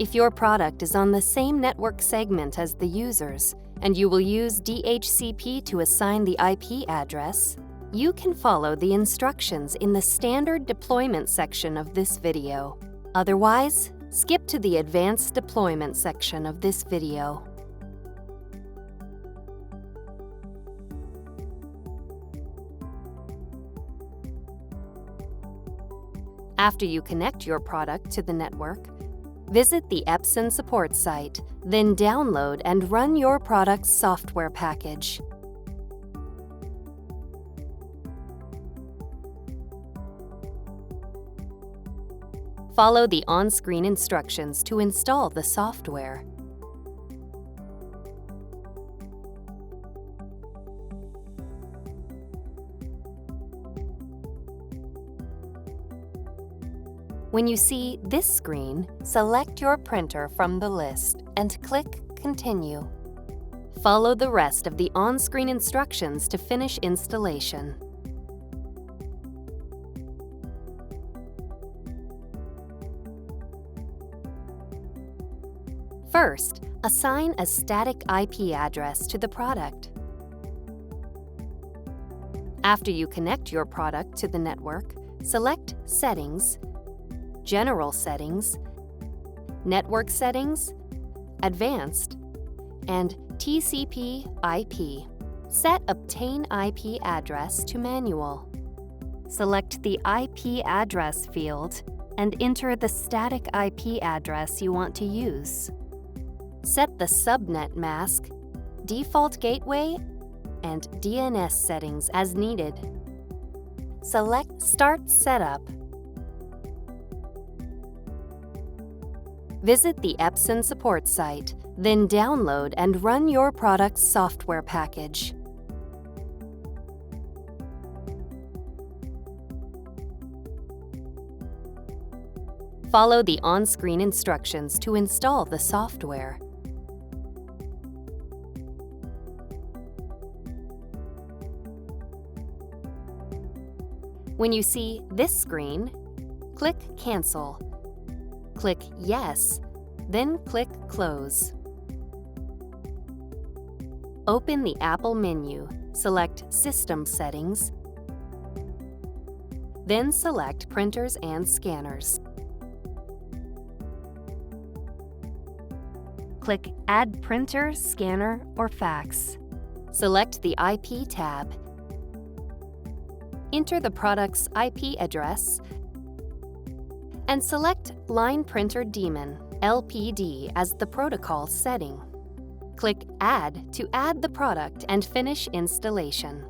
If your product is on the same network segment as the user's, and you will use DHCP to assign the IP address, you can follow the instructions in the standard deployment section of this video. Otherwise, skip to the advanced deployment section of this video. After you connect your product to the network, visit the Epson support site, then download and run your product's software package. Follow the on-screen instructions to install the software. When you see this screen, select your printer from the list and click Continue. Follow the rest of the on-screen instructions to finish installation. First, assign a static IP address to the product. After you connect your product to the network, select Settings, General Settings, Network Settings, Advanced, and TCP/IP. Set Obtain IP Address to Manual. Select the IP address field and enter the static IP address you want to use. Set the subnet mask, default gateway, and DNS settings as needed. Select Start Setup. Visit the Epson support site, then download and run your product's software package. Follow the on-screen instructions to install the software. When you see this screen, click Cancel. Click Yes, then click Close. Open the Apple menu, select System Settings, then select Printers and Scanners. Click Add Printer, Scanner, or Fax. Select the IP tab. Enter the product's IP address and select Line Printer Daemon, LPD, as the protocol setting. Click Add to add the product and finish installation.